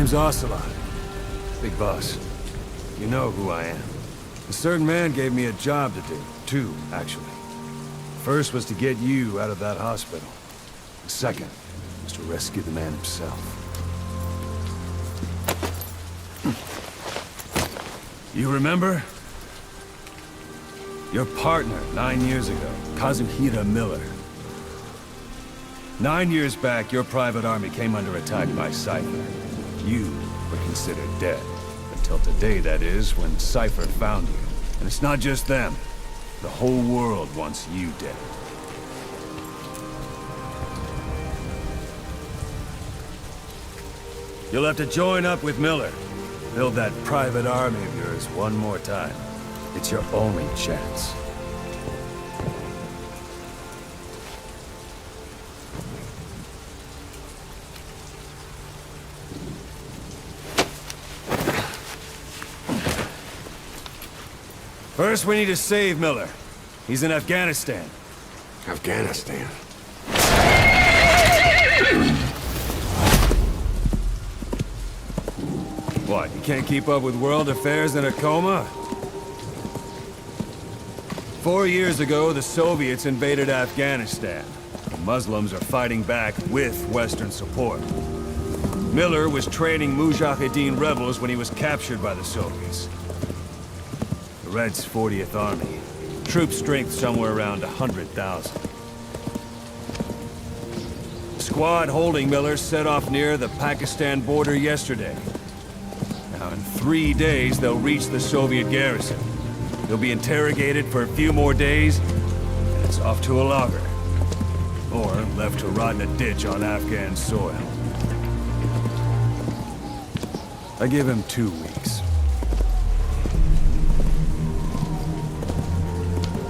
name's Ocelot. Big boss. You know who I am. A certain man gave me a job to do. Two, actually. First was to get you out of that hospital. The second was to rescue the man himself. You remember? Your partner, 9 years ago, Kazuhira Miller. 9 years back, your private army came under attack by Cypher. You were considered dead. Until today, that is, when Cypher found you. And it's not just them. The whole world wants you dead. You'll have to join up with Miller. Build that private army of yours one more time. It's your only chance. First, we need to save Miller. He's in Afghanistan. Afghanistan? What, you can't keep up with world affairs in a coma? 4 years ago, the Soviets invaded Afghanistan. The Muslims are fighting back with Western support. Miller was training Mujahideen rebels when he was captured by the Soviets. The Reds' 40th Army. Troop strength somewhere around 100,000. The squad holding Miller set off near the Pakistan border yesterday. Now, in 3 days, they'll reach the Soviet garrison. They'll be interrogated for a few more days, and it's off to a lager. Or left to rot in a ditch on Afghan soil. I give him 2 weeks.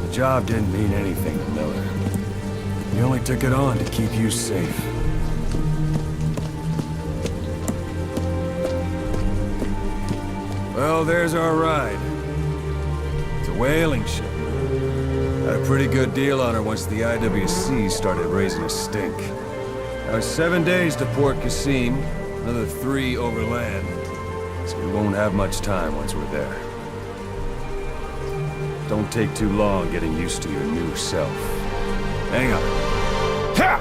The job didn't mean anything to Miller. He only took it on to keep you safe. Well, there's our ride. It's a whaling ship. Had a pretty good deal on her once the IWC started raising a stink. Now it's 7 days to Port Qasim, another 3 overland. So we won't have much time once we're there. Don't take too long getting used to your new self. Hang on. Ha!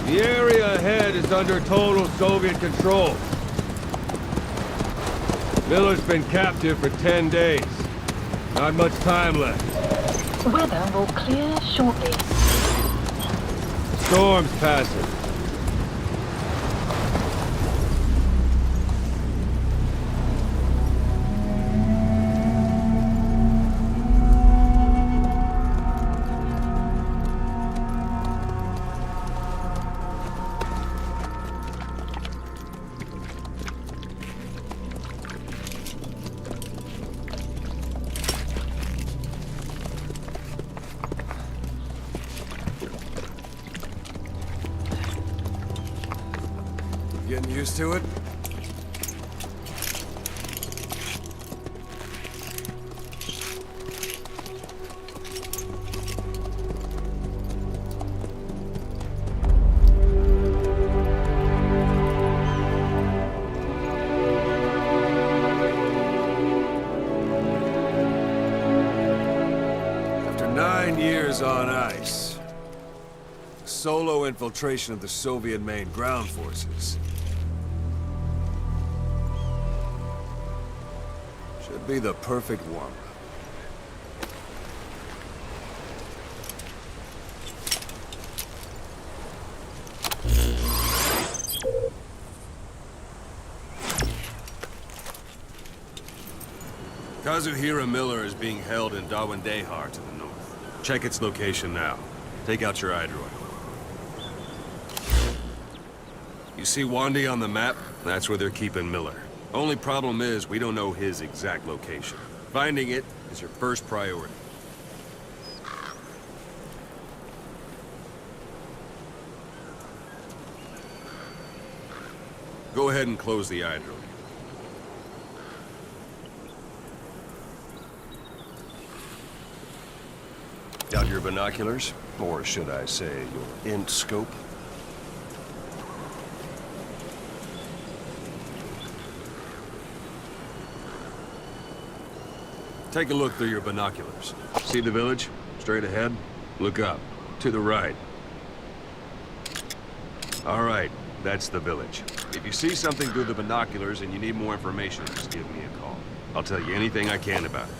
The area ahead is under total Soviet control. Miller's been captive for 10 days. Not much time left. Weather will clear shortly. Storm's passing. Getting used to it? After 9 years on ice, solo infiltration of the Soviet main ground forces should be the perfect warm-up. Kazuhira Miller is being held in Dawandehar to the north. Check its location now. Take out your iDroid. You see Wandy on the map? That's where they're keeping Miller. Only problem is, we don't know his exact location. Finding it is your first priority. Go ahead and close the iDroid. Got your binoculars? Or should I say, your int scope? Take a look through your binoculars. See the village? Straight ahead? Look up. To the right. All right, that's the village. If you see something through the binoculars and you need more information, just give me a call. I'll tell you anything I can about it.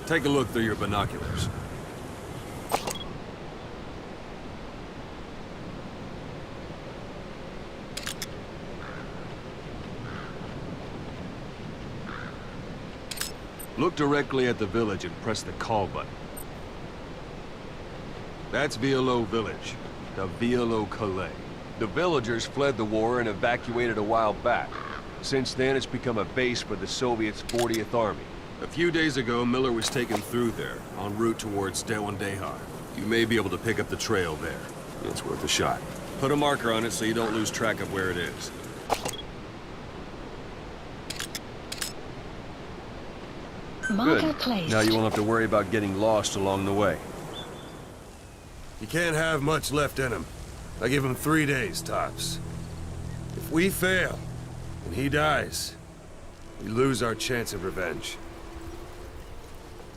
Take a look through your binoculars. Look directly at the village and press the call button. That's Violo Village, the Violo Calais. The villagers fled the war and evacuated a while back. Since then, it's become a base for the Soviets' 40th Army. A few days ago, Miller was taken through there, en route towards Dawandehar. You may be able to pick up the trail there. It's worth a shot. Put a marker on it so you don't lose track of where it is. Marker Good. placed. Now you won't have to worry about getting lost along the way. You can't have much left in him. I give him 3 days, tops. If we fail, and he dies, we lose our chance of revenge.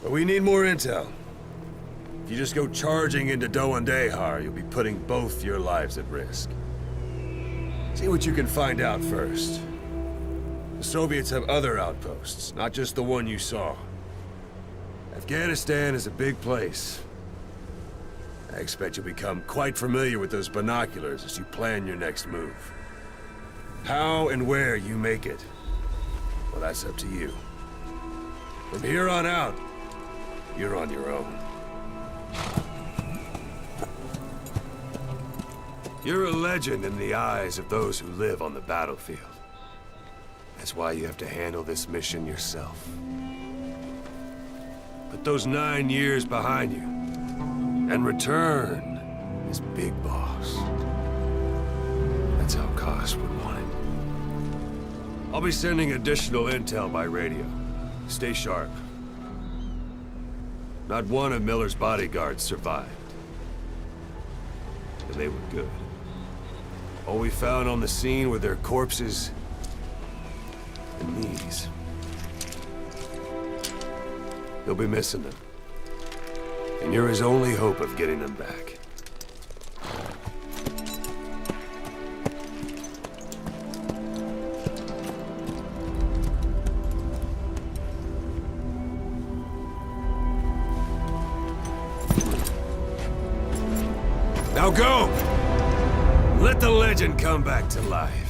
But we need more intel. If you just go charging into Dawandehar, you'll be putting both your lives at risk. See what you can find out first. The Soviets have other outposts, not just the one you saw. Afghanistan is a big place. I expect you'll become quite familiar with those binoculars as you plan your next move. How and where you make it, well, that's up to you. From here on out, you're on your own. You're a legend in the eyes of those who live on the battlefield. That's why you have to handle this mission yourself. Put those 9 years behind you, and return as Big Boss. That's how Koss would want it. I'll be sending additional intel by radio. Stay sharp. Not one of Miller's bodyguards survived. And they were good. All we found on the scene were their corpses and knees. He'll be missing them. And you're his only hope of getting them back. Now go! Let the legend come back to life.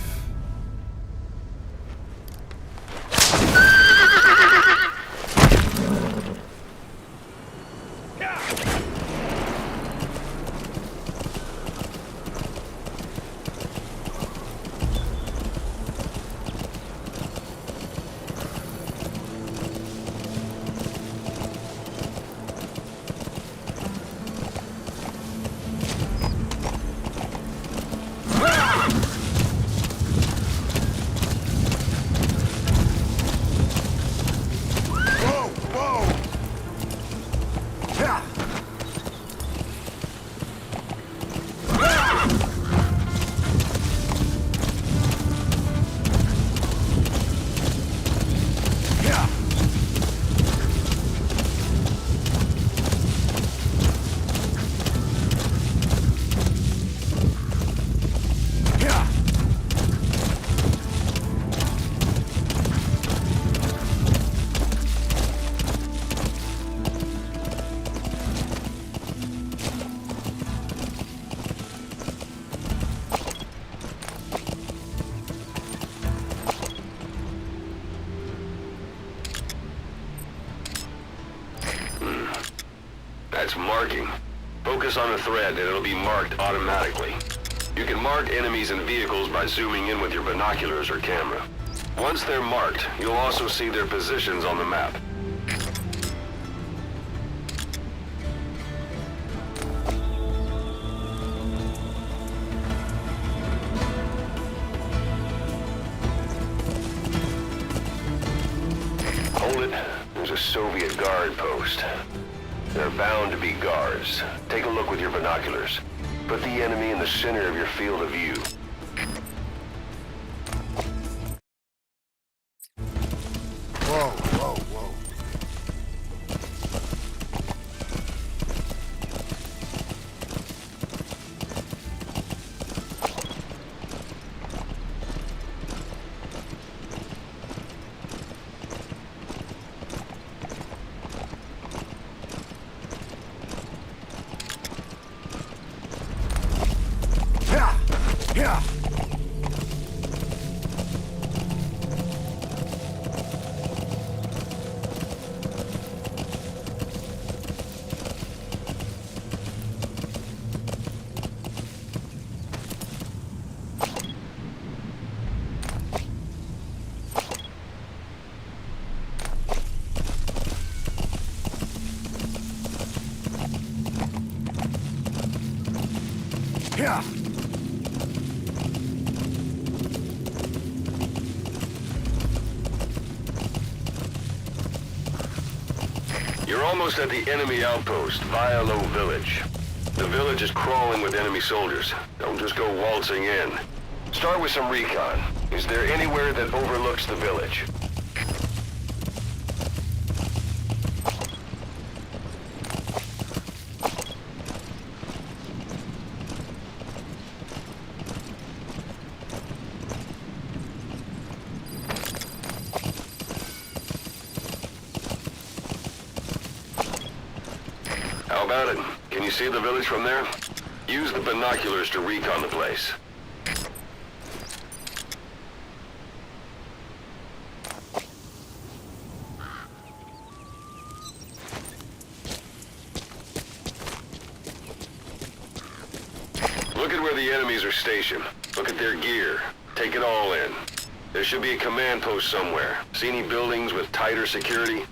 That's marking. Focus on a thread and it'll be marked automatically. You can mark enemies and vehicles by zooming in with your binoculars or camera. Once they're marked, you'll also see their positions on the map. Hold it. There's a Soviet guard post. They're bound to be guards. Take a look with your binoculars. Put the enemy in the center of your field of view. Whoa, whoa, whoa. Yeah! Yeah! You're almost at the enemy outpost, Vialo Village. The village is crawling with enemy soldiers. Don't just go waltzing in. Start with some recon. Is there anywhere that overlooks the village? How about it? Can you see the village from there? Use the binoculars to recon the place. Look at where the enemies are stationed. Look at their gear. Take it all in. There should be a command post somewhere. See any buildings with tighter security?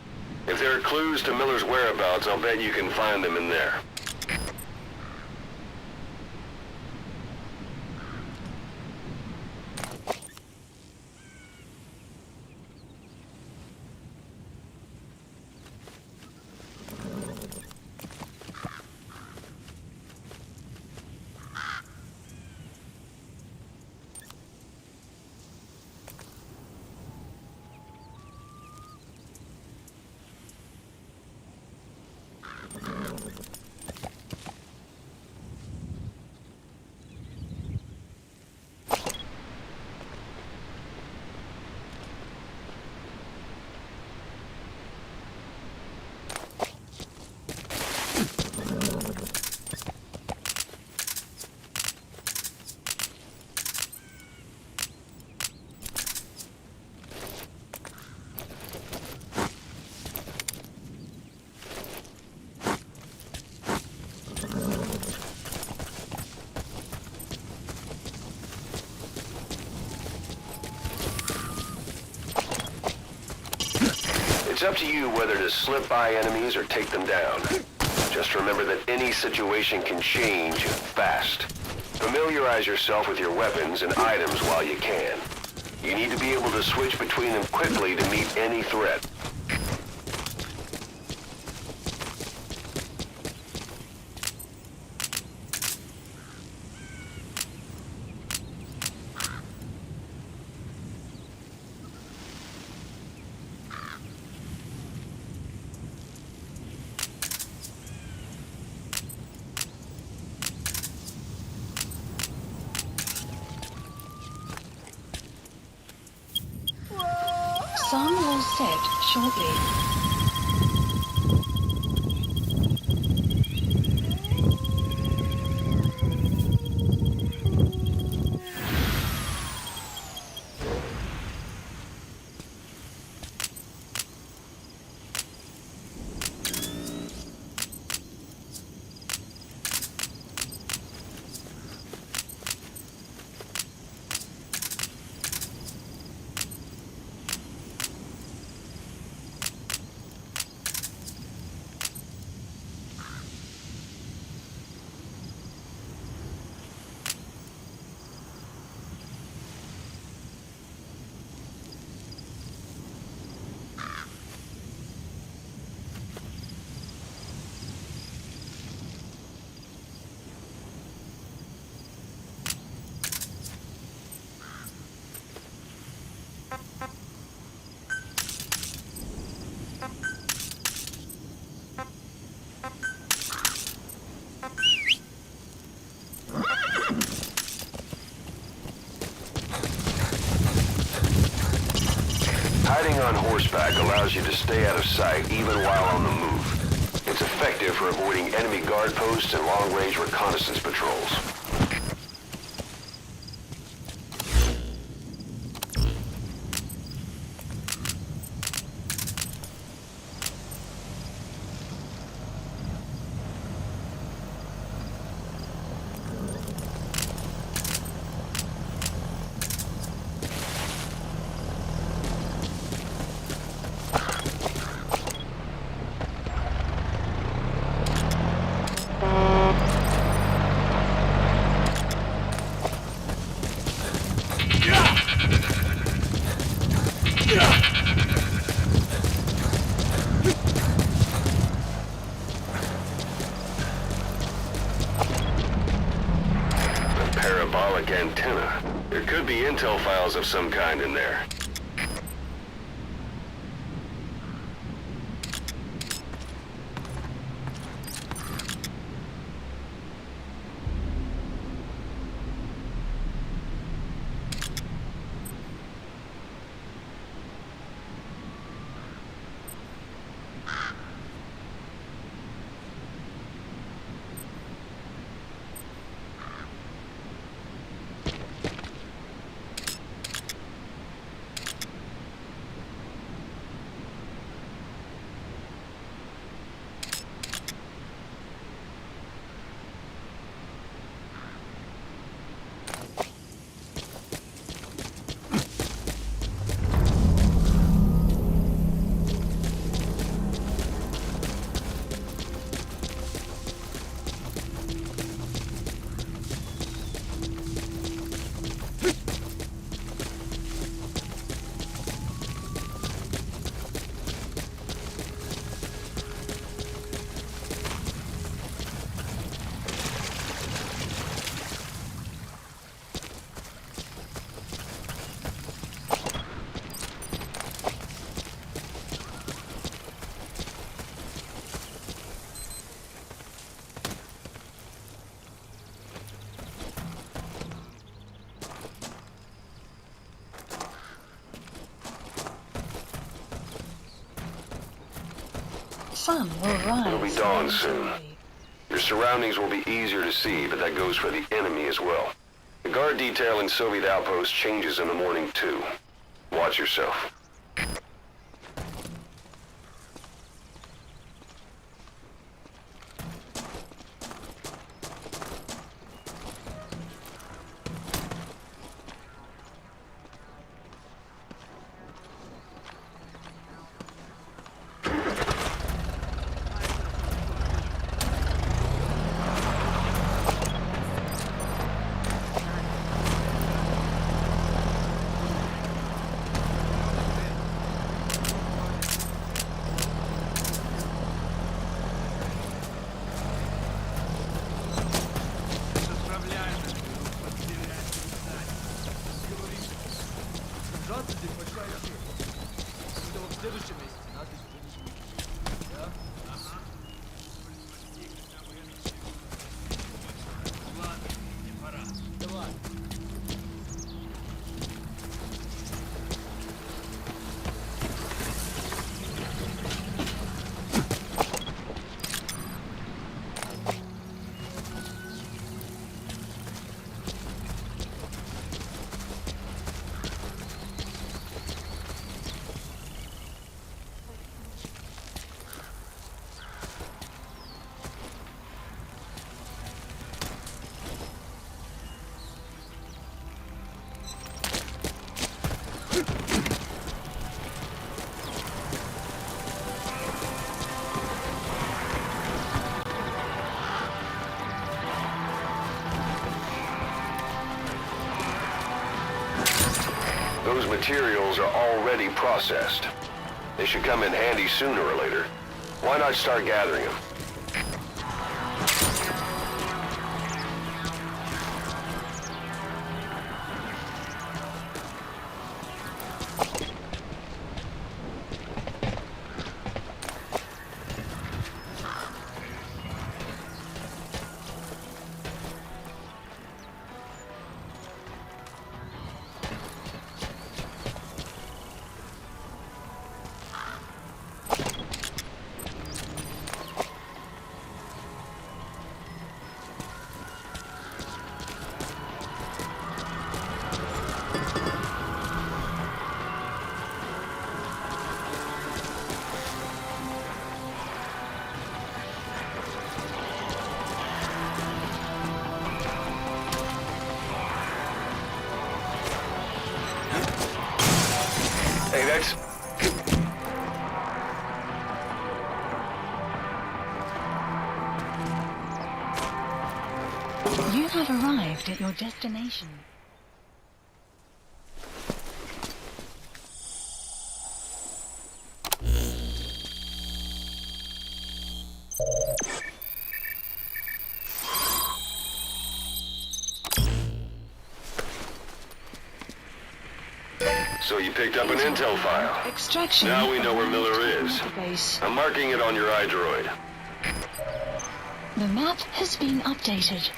If there are clues to Miller's whereabouts, I'll bet you can find them in there. up to you whether to slip by enemies or take them down. Just remember that any situation can change fast. Familiarize yourself with your weapons and items while you can. You need to be able to switch between them quickly to meet any threat. Sun will set shortly. Hiding on horseback allows you to stay out of sight even while on the move. It's effective for avoiding enemy guard posts and long-range reconnaissance patrols. Parabolic antenna. There could be intel files of some kind in there. Sun will rise. It'll be dawn soon. Your surroundings will be easier to see, but that goes for the enemy as well. The guard detail in Soviet outposts changes in the morning too. Watch yourself. Those materials are already processed. They should come in handy sooner or later. Why not start gathering them? Hey, that's... You have arrived at your destination. So you picked up an intel file. Extraction. Now we know where Miller is. Base. I'm marking it on your iDroid. The map has been updated.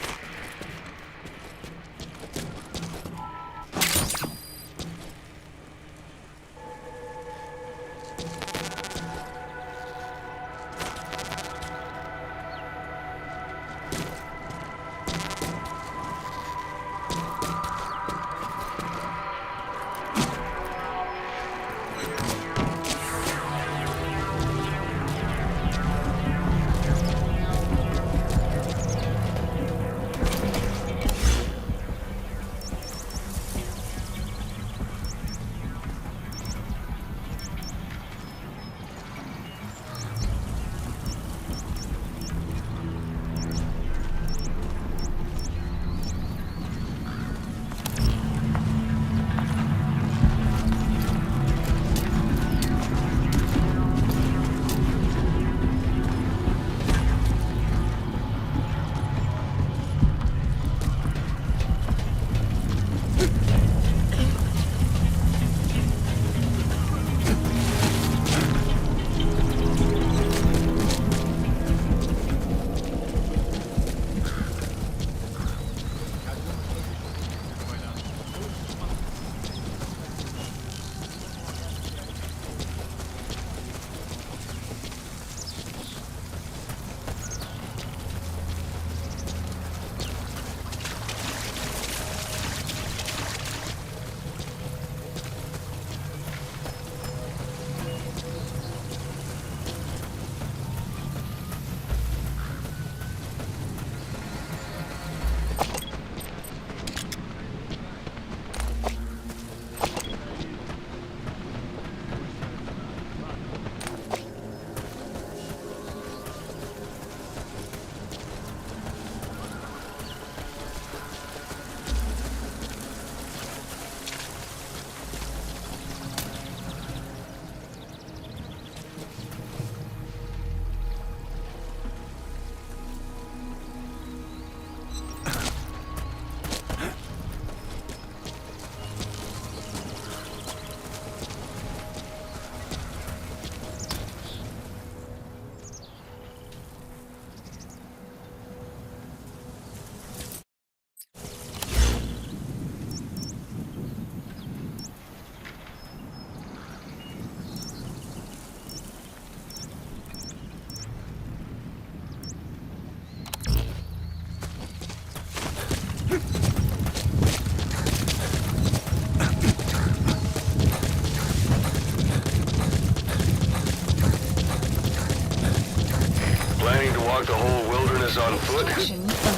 walk the whole wilderness on foot?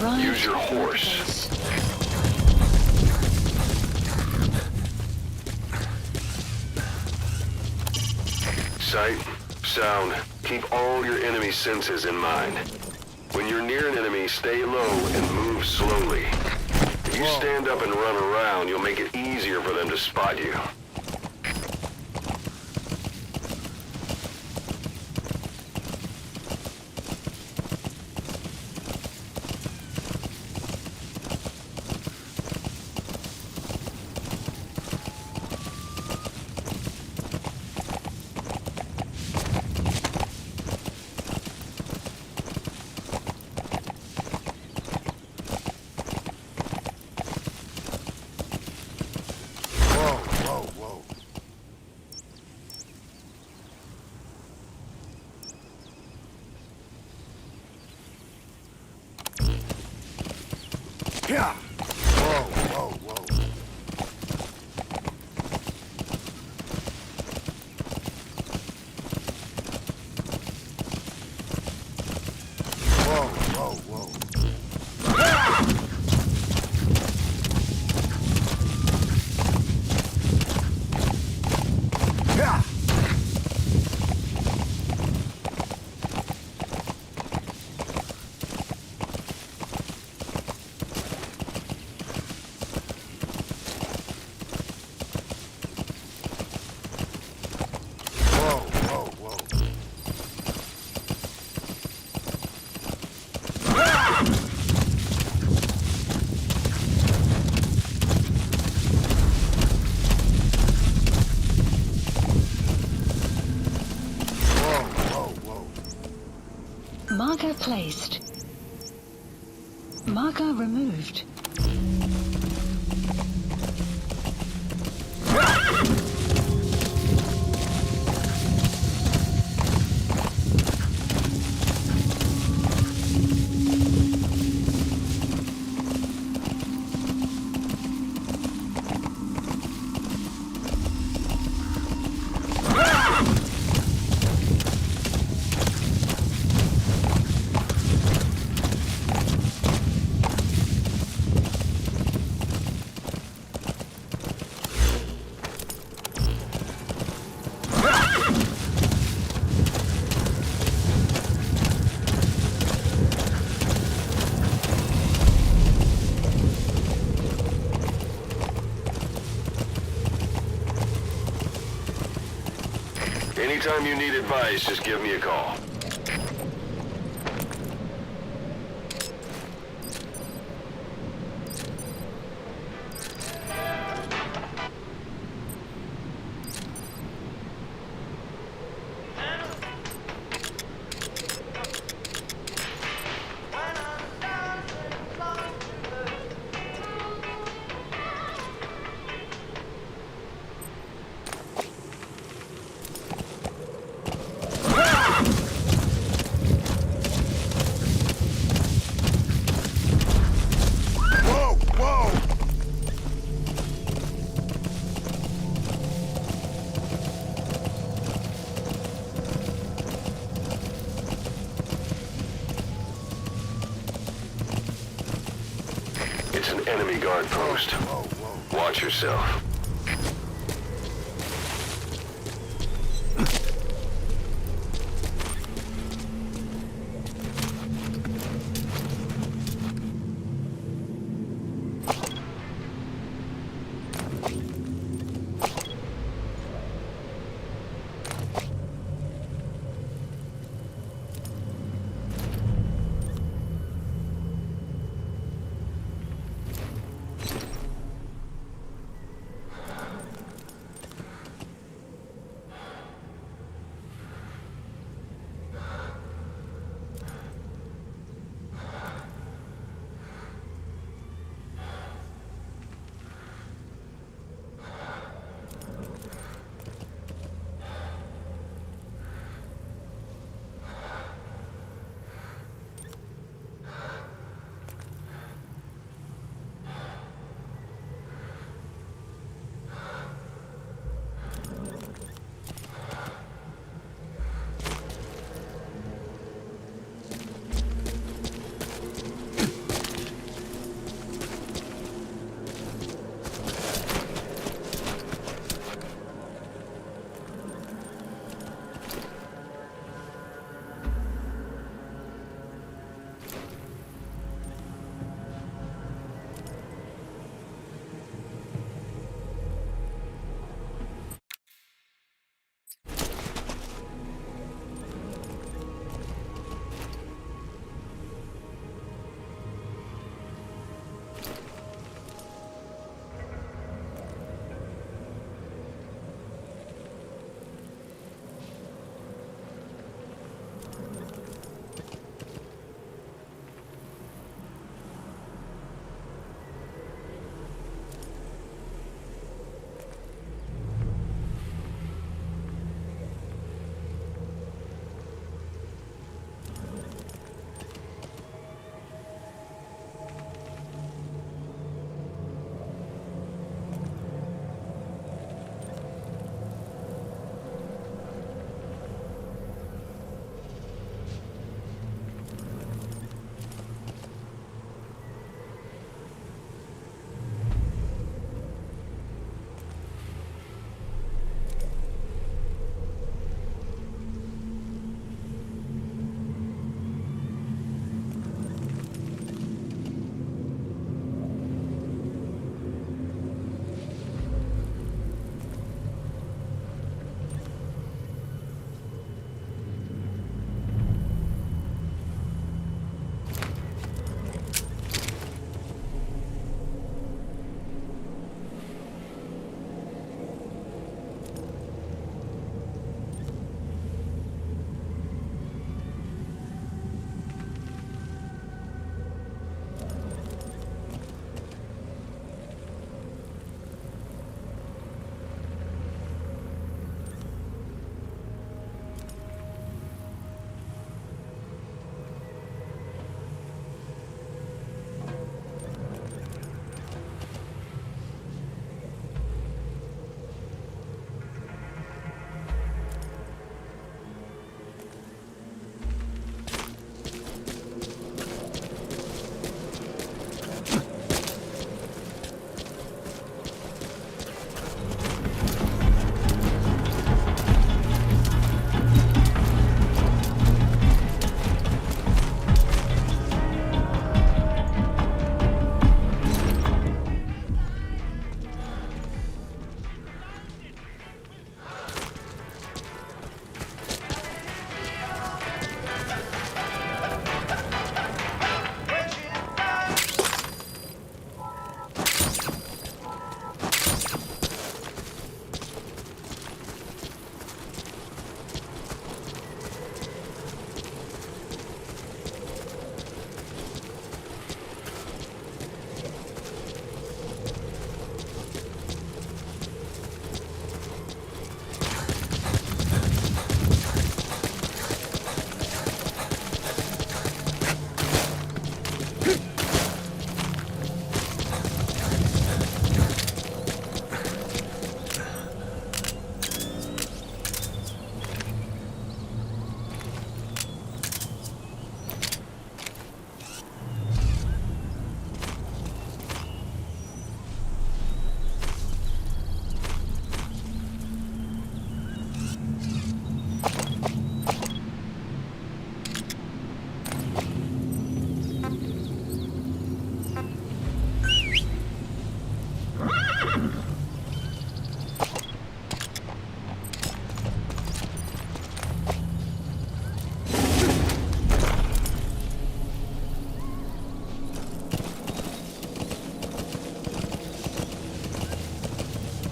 Arrived. Use your horse. Sight, sound, keep all your enemy senses in mind. When you're near an enemy, stay low and move slowly. If you stand up and run around, you'll make it easier for them to spot you. Whoa, whoa, whoa. Whoa, whoa, whoa. Whoa, whoa, whoa. Whoa, whoa, whoa. Marker placed. Marker removed. Anytime you need advice, just give me a call. Whoa, whoa! It's an enemy guard post. Whoa, whoa. Watch yourself.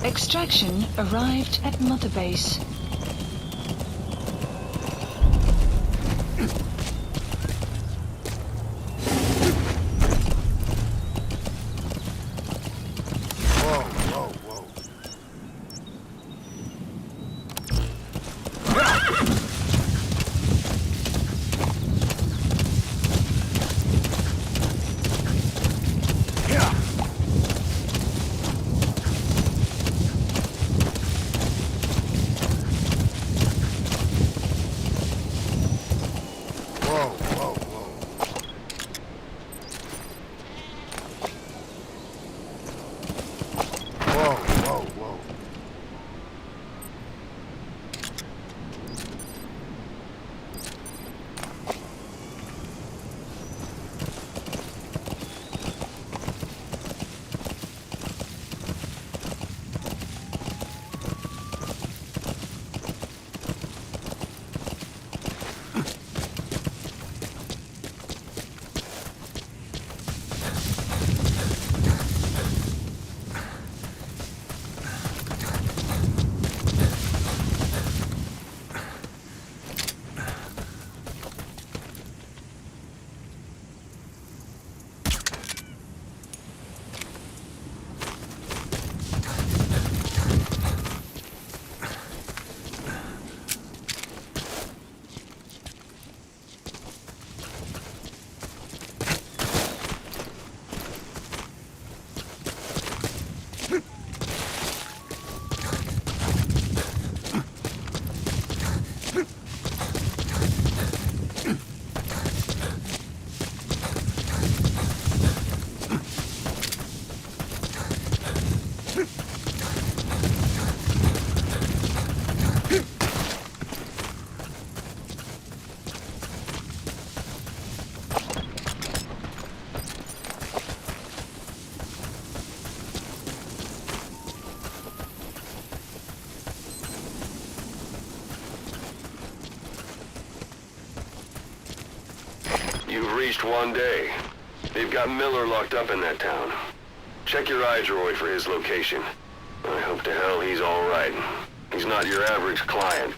Extraction arrived at Mother Base. You've reached one day. They've got Miller locked up in that town. Check your iDroid for his location. I hope to hell he's all right. He's not your average client.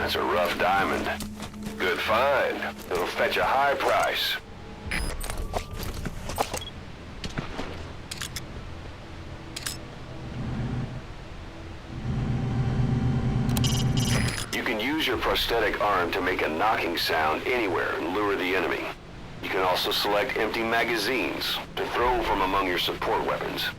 That's a rough diamond. Good find. It'll fetch a high price. You can use your prosthetic arm to make a knocking sound anywhere and lure the enemy. You can also select empty magazines to throw from among your support weapons.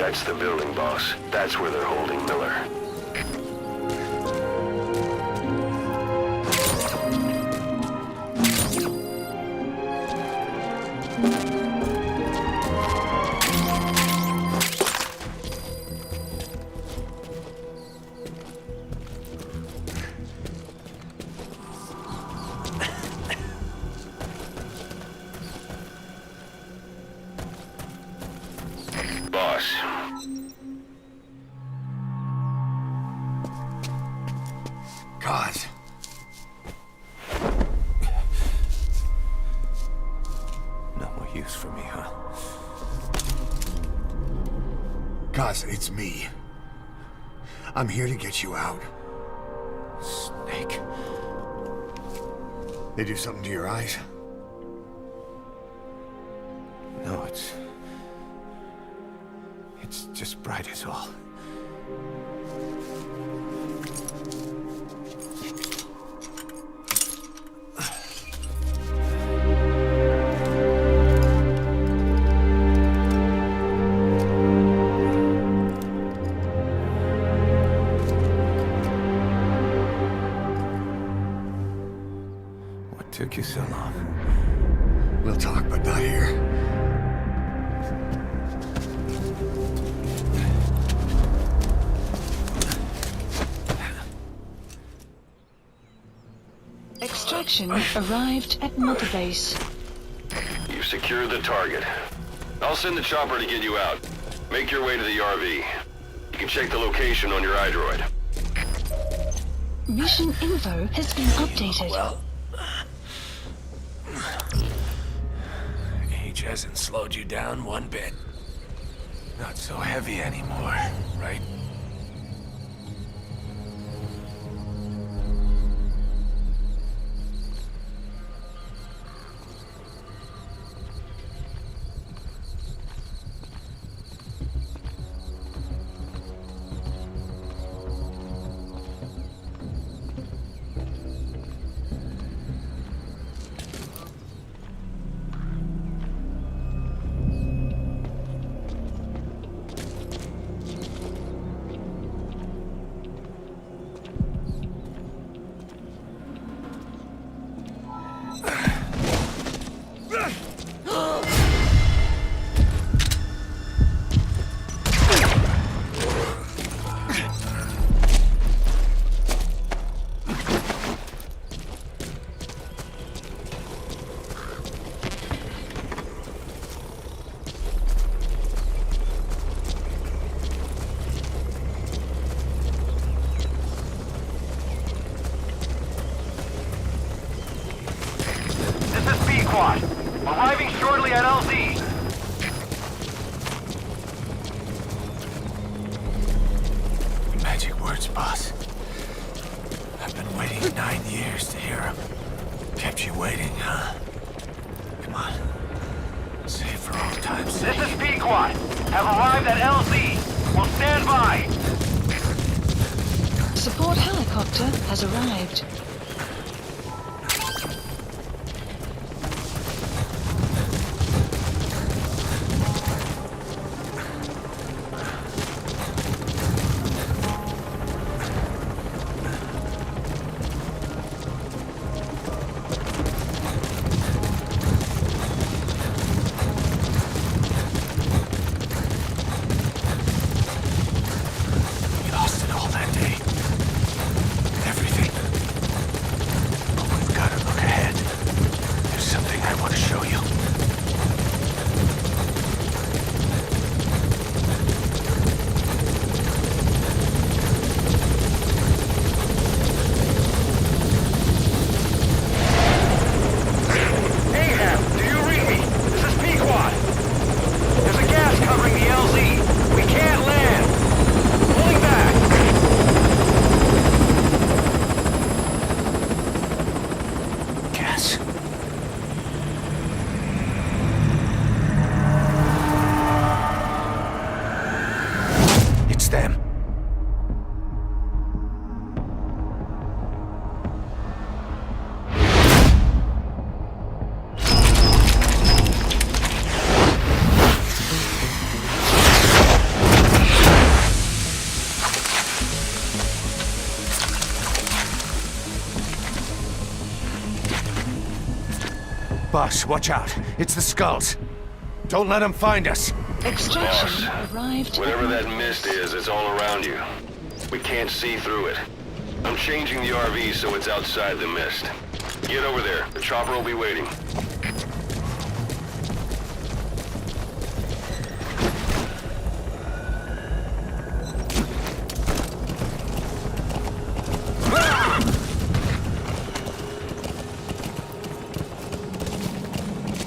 That's the building, boss. That's where they're holding Miller. Boss. God. No more use for me, huh? God, it's me. I'm here to get you out. Snake. They do something to your eyes? No, it's just bright as all. What took you so long? We'll talk, but not here. Extraction arrived at Mother Base. You've secured the target. I'll send the chopper to get you out. Make your way to the RV. You can check the location on your iDroid. Mission info has been updated. Well, age hasn't slowed you down one bit. Not so heavy anymore, right? Arriving shortly at LZ. Magic words, boss. I've been waiting 9 years to hear them. Kept you waiting, huh? Come on. Say it for old time's sake. This is Pequod. Have arrived at LZ. Will stand by. Support helicopter has arrived. We lost it all that day. Everything. But we've got to look ahead. There's something I want to show you. Ahab, do you read me? This is Pequod. There's a gas covering the LZ. We can't land. Pulling back. Gas. It's them. Boss, watch out. It's the skulls. Don't let them find us. Extraction Boss, arrived whatever at that Motor mist Base. is, it's all around you. We can't see through it. I'm changing the RV so it's outside the mist. Get over there. The chopper will be waiting.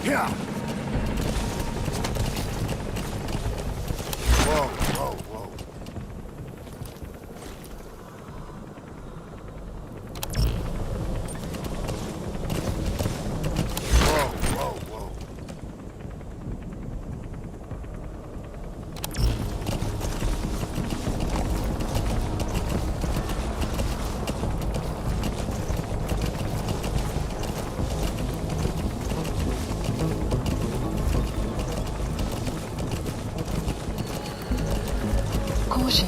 Yeah. Whoa, whoa, whoa. Whoa, whoa, whoa. Caution.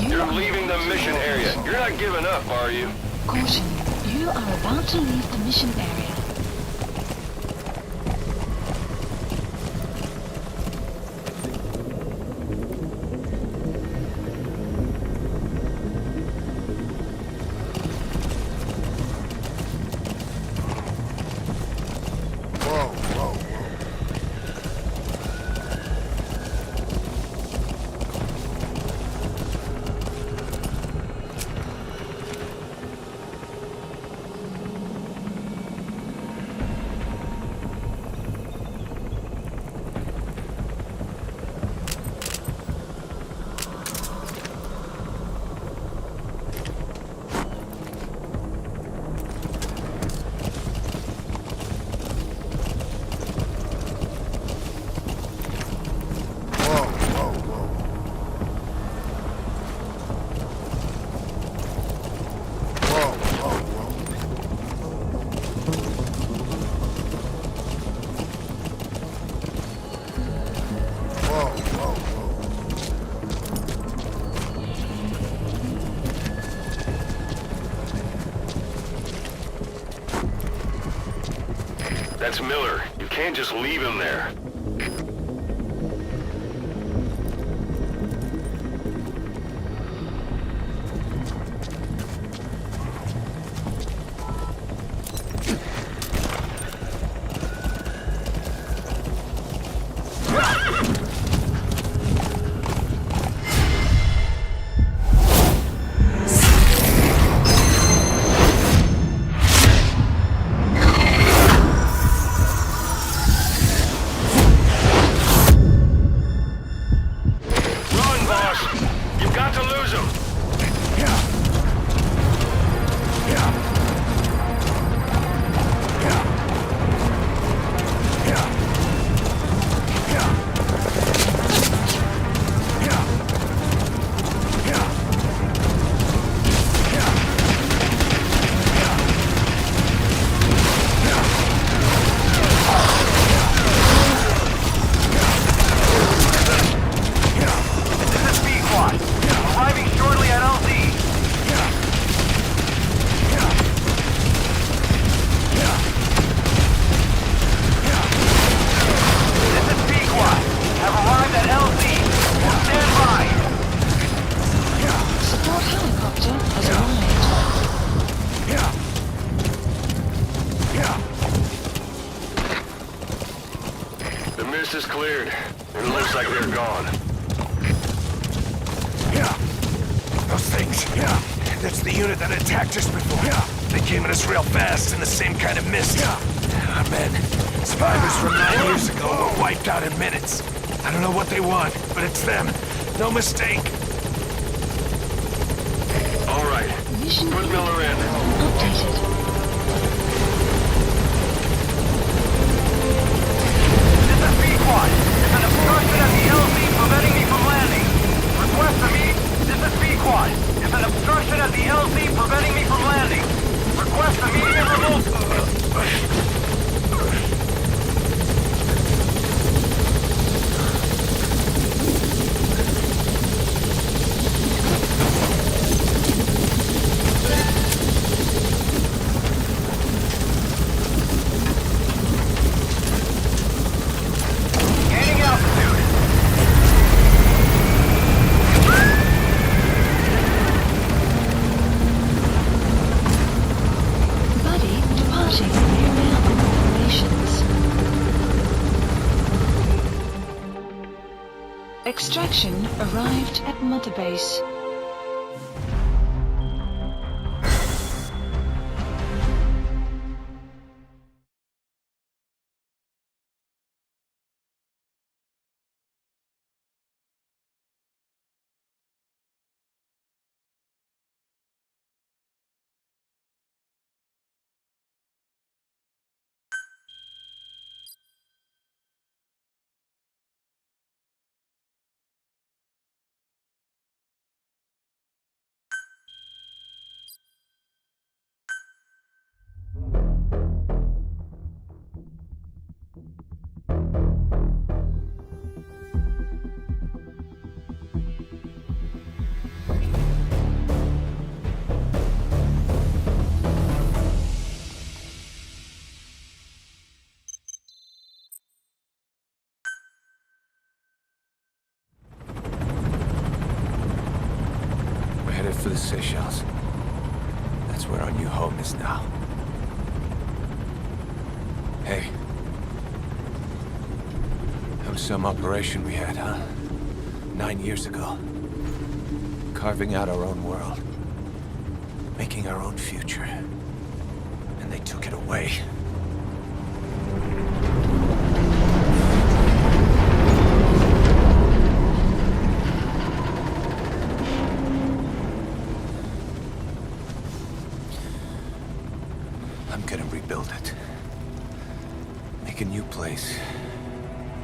You're are leaving the mission area. You're not giving up, are you? Caution. You are about to leave the mission area. Whoa, whoa, whoa. Whoa, whoa, whoa. Whoa, whoa, whoa. Whoa, whoa, whoa. That's Miller. You can't just leave him there. Run, boss! You've got to lose him! Yeah. Yeah. Yeah. Yeah. Yeah. Yeah. Yeah. This is Pequod. Arriving shortly at LZ. This is Pequod. Have arrived at LZ. Stand by. Support helicopter has arrived. Yeah. Yeah. The mist is cleared, and it looks like they're gone. Yeah. Those things. Yeah. That's the unit that attacked us before. Yeah. They came at us real fast in the same kind of mist. Yeah. Our men, survivors from 9 years ago, were wiped out in minutes. I don't know what they want, but it's them. No mistake. All right. Mission Put Miller in. updated. This is Pequod. There's an obstruction at the LZ preventing me from landing. Request to meet. This is Pequod. There's an obstruction at the LZ preventing me from landing. Request immediate removal. arrived at Mother Base. Headed for the Seychelles. That's where our new home is now. Hey. That was some operation we had, huh? 9 years ago. Carving out our own world. Making our own future. And they took it away. I'm gonna rebuild it. Make a new place.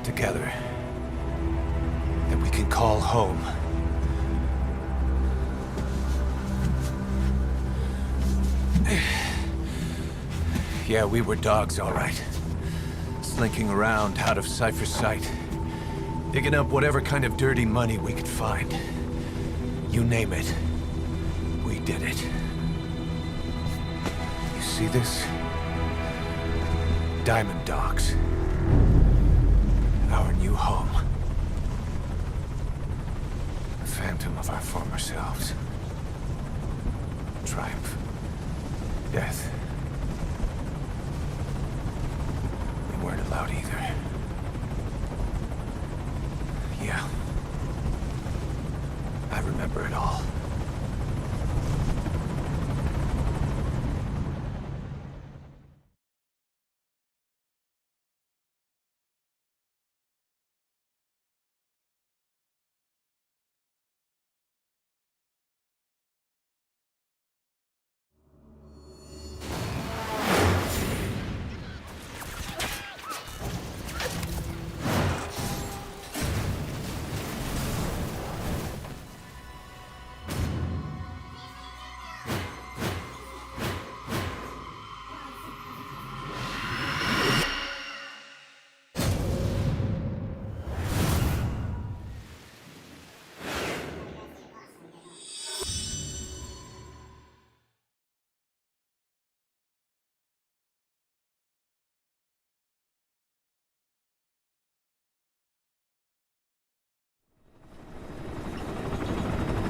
Together. That we can call home. Yeah, we were dogs, all right. Slinking around out of Cypher's sight. Digging up whatever kind of dirty money we could find. You name it. We did it. You see this? Diamond Dogs. Our new home. A phantom of our former selves. Triumph. Death. We weren't allowed either. Yeah. I remember it all.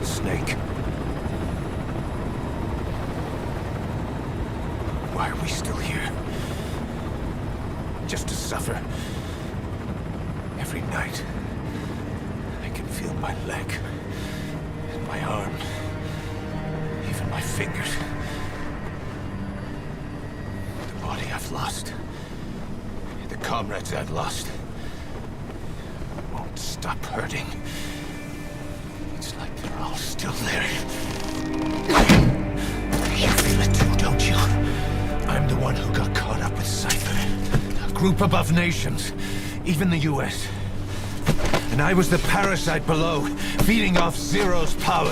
Snake. Why are we still here? Just to suffer? Every night, I can feel my leg, and my arm, even my fingers. The body I've lost, the comrades I've lost, won't stop hurting. It's like they're all still there. You feel it too, don't you? I'm the one who got caught up with Cypher. A group above nations, even the US. And I was the parasite below, feeding off Zero's power.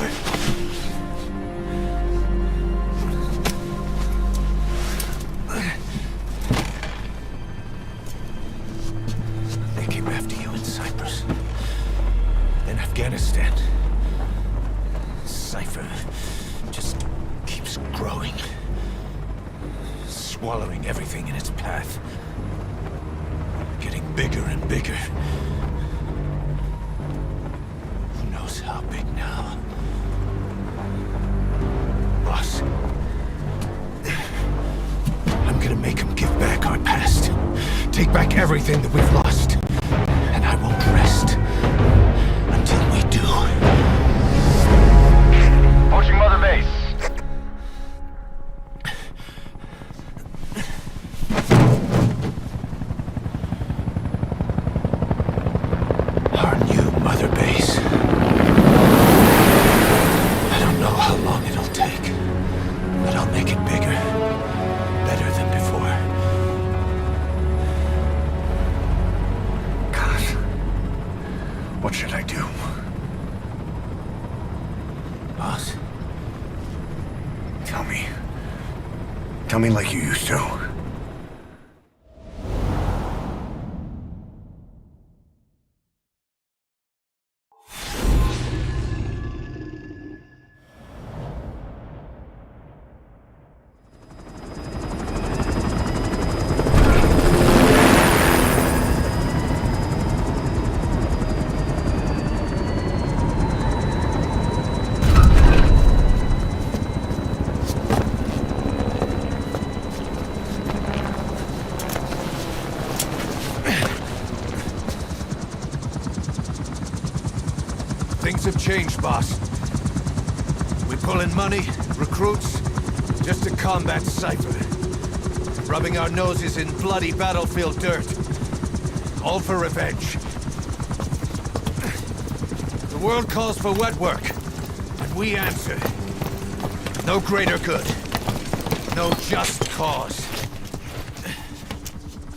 They came after you in Cyprus. Then Afghanistan. Cypher just keeps growing. Swallowing everything in its path. Getting bigger and bigger. Who knows how big now? Boss. I'm gonna make him give back our past. Take back everything that we've lost. And I won't rest until we do. boss? Tell me. Tell me like you used to. Things have changed, boss. We pull in money, recruits, just to combat Cypher. Rubbing our noses in bloody battlefield dirt. All for revenge. The world calls for wet work, and we answer. No greater good. No just cause.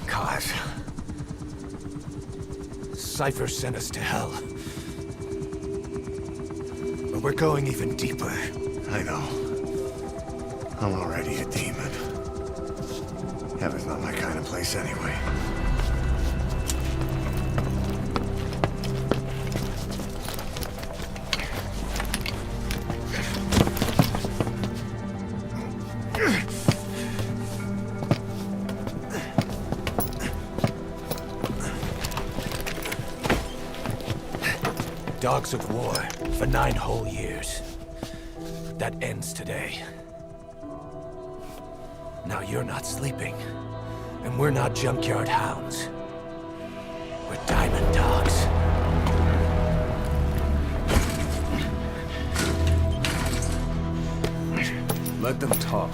Cause. Cypher sent us to hell. But we're going even deeper. I know. I'm already a demon. Heaven's not my kind of place anyway. Dogs of war for 9 whole years. That ends today. Now you're not sleeping, and we're not junkyard hounds. We're diamond dogs. Let them talk.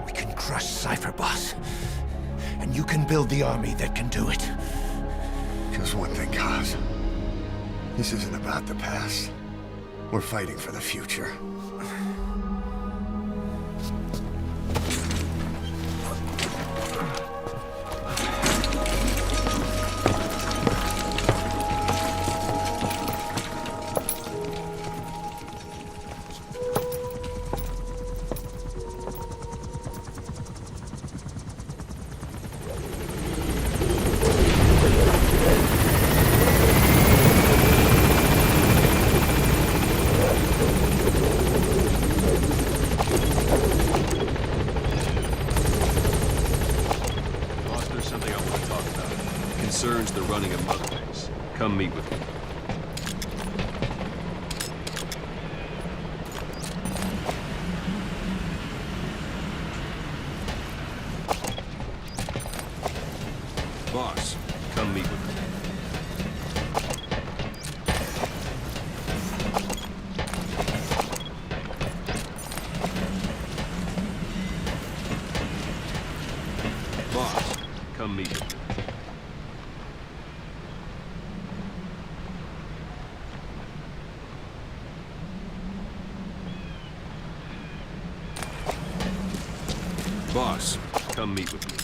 We can crush Cypher, boss. And you can build the army that can do it. Just one thing, Kaz. This isn't about the past. We're fighting for the future. Concerns the running of Mother Base. Come meet with me. Boss, come meet with me. Boss, come meet with me. Boss, come meet with me.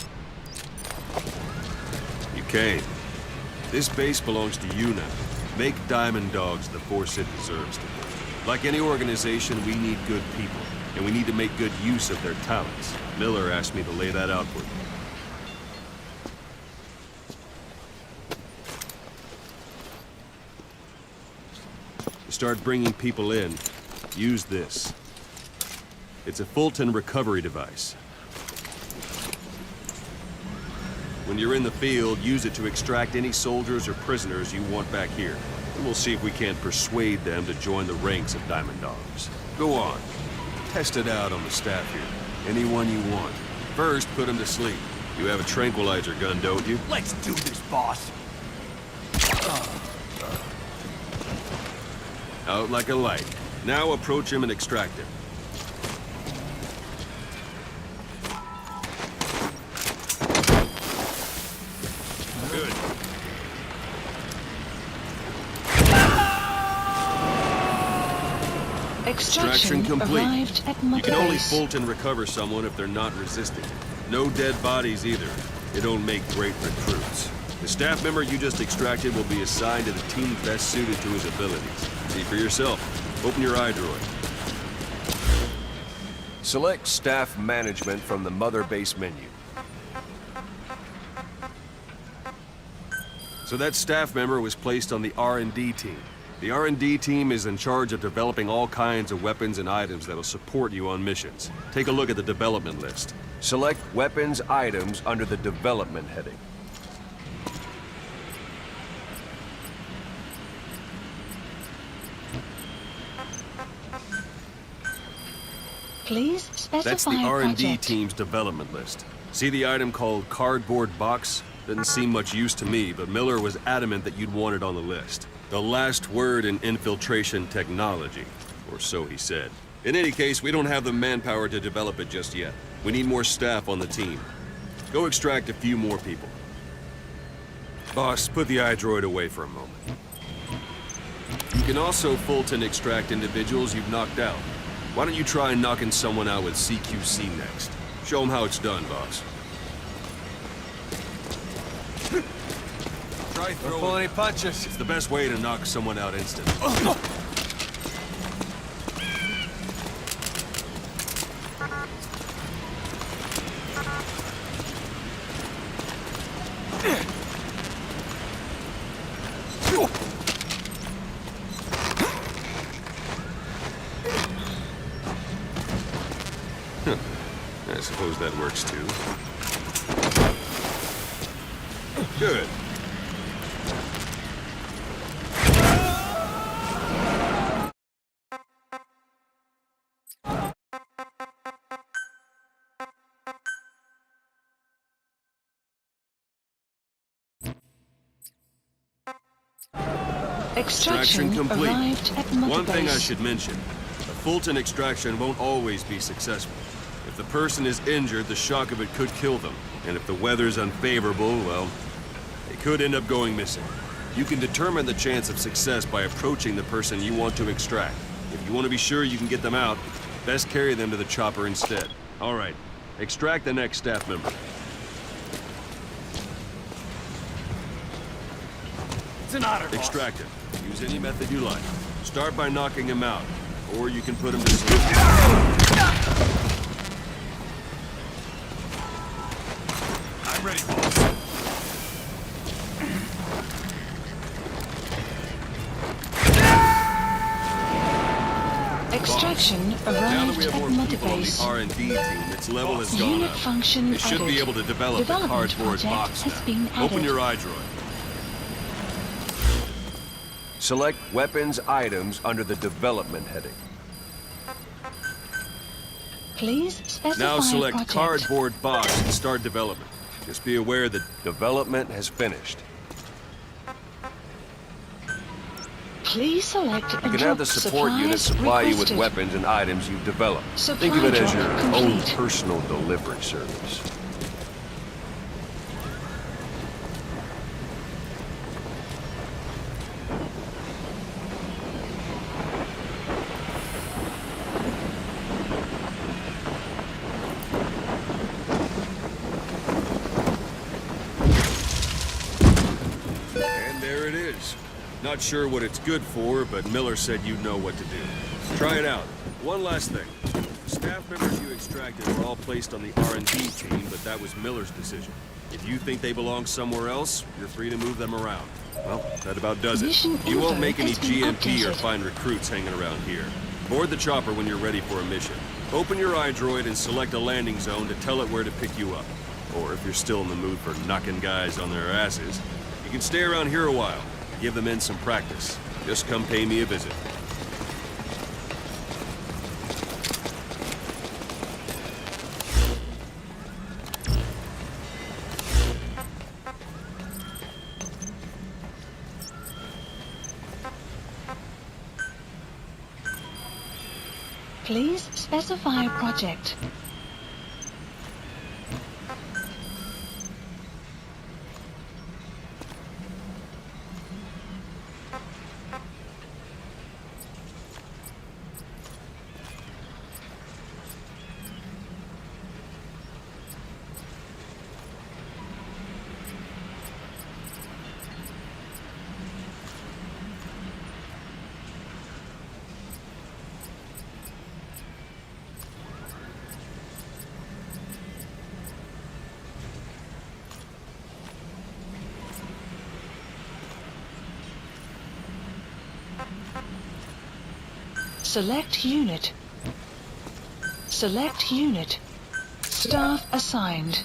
You came. This base belongs to you now. Make Diamond Dogs the force it deserves to be. Like any organization, we need good people, and we need to make good use of their talents. Miller asked me to lay that out for you. To start bringing people in, use this. It's a Fulton recovery device. When you're in the field, use it to extract any soldiers or prisoners you want back here. And we'll see if we can't persuade them to join the ranks of Diamond Dogs. Go on. Test it out on the staff here. Anyone you want. First, put them to sleep. You have a tranquilizer gun, don't you? Let's do this, boss. Out like a light. Now approach him and extract him. Good. Extraction complete. arrived at You Mother can only Base. bolt and recover someone if they're not resisting. No dead bodies either. They don't make great recruits. The staff member you just extracted will be assigned to the team best suited to his abilities. See for yourself. Open your iDroid. Select Staff Management from the Mother Base menu. So that staff member was placed on the R&D team. The R&D team is in charge of developing all kinds of weapons and items that'll support you on missions. Take a look at the development list. Select Weapons Items under the Development heading. Please specify That's the R&D project. team's development list. See the item called Cardboard Box? Doesn't seem much use to me, but Miller was adamant that you'd want it on the list. The last word in infiltration technology, or so he said. In any case, we don't have the manpower to develop it just yet. We need more staff on the team. Go extract a few more people. Boss, put the iDroid away for a moment. You can also Fulton extract individuals you've knocked out. Why don't you try knocking someone out with CQC next? Show them how it's done, boss. Try Don't pull any punches. It's the best way to knock someone out instantly. I suppose that works too. Good. Extraction complete. arrived at Mother One thing I Base. should mention. A Fulton extraction won't always be successful. If the person is injured, the shock of it could kill them. And if the weather's unfavorable, well, they could end up going missing. You can determine the chance of success by approaching the person you want to extract. If you want to be sure you can get them out, best carry them to the chopper instead. All right, extract the next staff member. It's an honor, boss. Extract him. Use any method you like. Start by knocking him out, or you can put him to sleep. I'm ready, boss. Extraction Now that arrived we have at more Mother people on the Base. R&D team, its level has gone Unit up. function They should be added. able to develop the Development cardboard project box has now. been Open added. your iDroid. Select Weapons Items under the Development heading. Please specify Now select project. cardboard box and start development. Just be aware that Development has finished. Please select You can have the support unit supply you with weapons and items you've developed. Think of it as your own personal delivery service. And there it is. Not sure what it's good for, but Miller said you'd know what to do. Try it out. One last thing. The staff members you extracted were all placed on the R&D team, but that was Miller's decision. If you think they belong somewhere else, you're free to move them around. Well, that about does it. Mission You won't info make any has been GMP or updated. find recruits hanging around here. Board the chopper when you're ready for a mission. Open your iDroid and select a landing zone to tell it where to pick you up. Or if you're still in the mood for knocking guys on their asses, you can stay around here a while. Give the men some practice. Just come pay me a visit. Please specify a project. Select unit. Select unit. Staff assigned.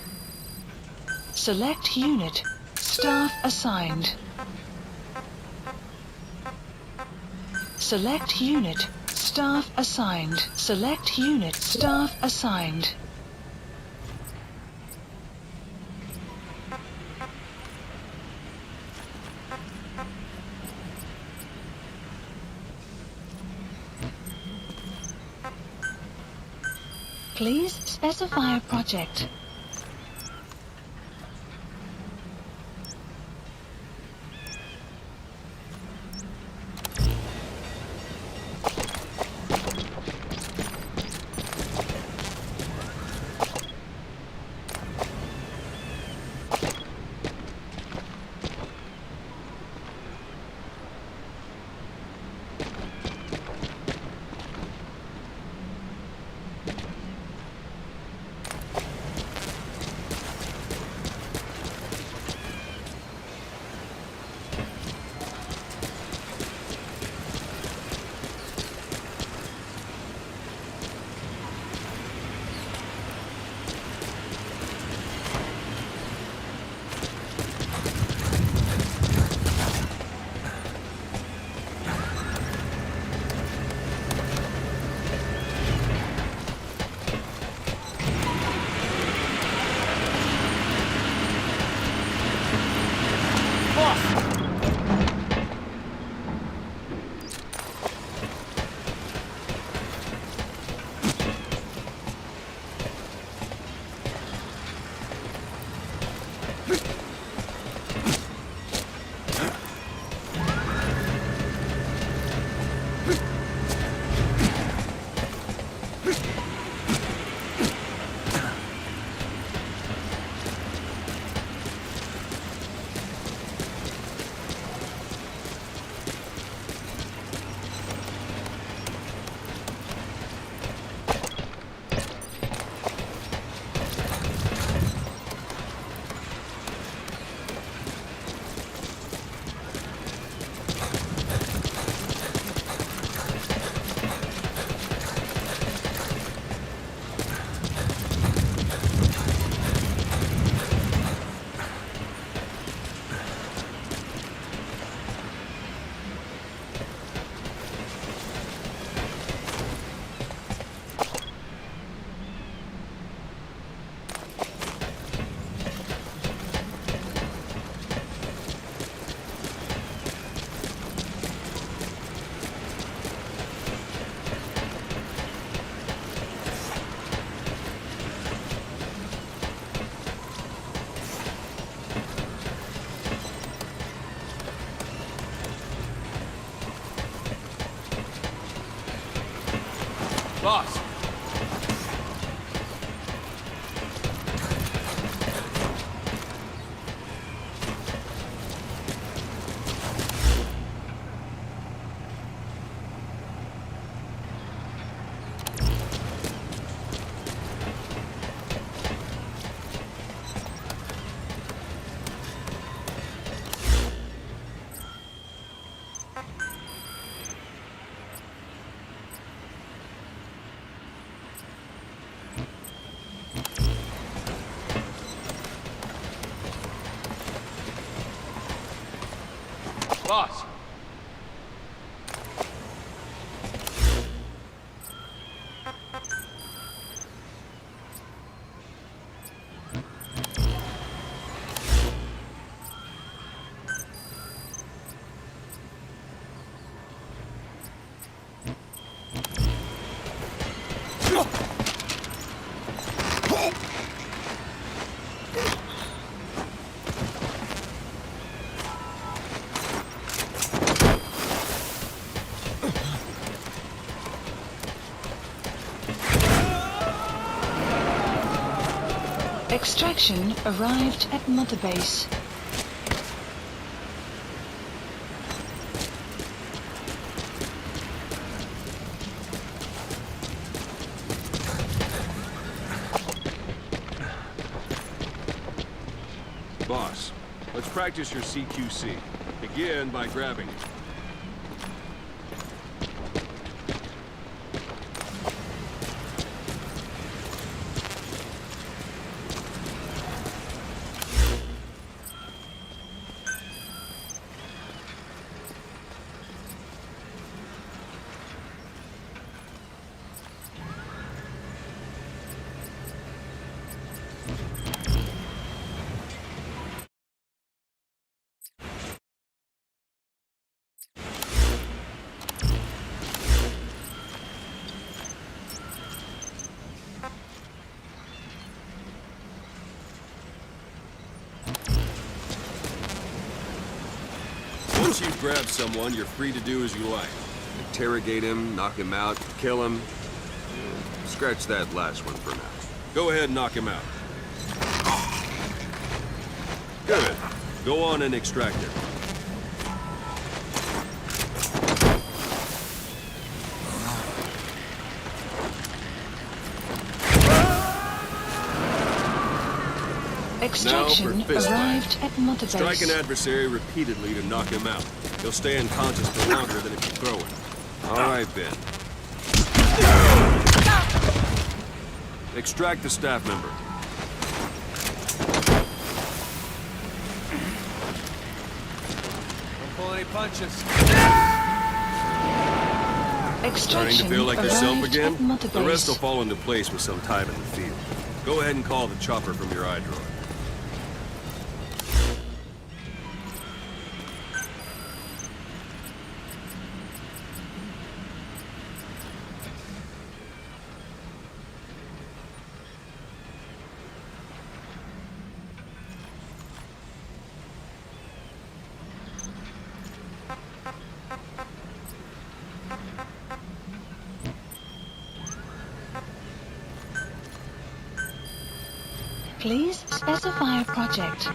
Select unit. Staff assigned. Select unit. Staff assigned. Select unit. Staff assigned. Please specify a project. Boss! Boss! Extraction arrived at Mother Base. Boss, let's practice your CQC. Begin by grabbing it. Once you've grabbed someone, you're free to do as you like. Interrogate him, knock him out, kill him. Scratch that last one for now. Go ahead and knock him out. Good. Go on and extract him. Extraction arrived at Mother Base. Strike an adversary repeatedly to knock him out. He'll stay unconscious for longer than if you throw him. All right, Ben. Extract the staff member. Don't pull any punches. Starting to Extraction feel like yourself arrived again? at Mother The rest will Base. fall into place with some time in the field. Go ahead and call the chopper from your iDroid. Please specify a project.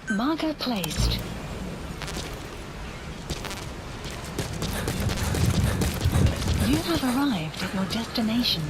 Marker placed. You have arrived at your destination.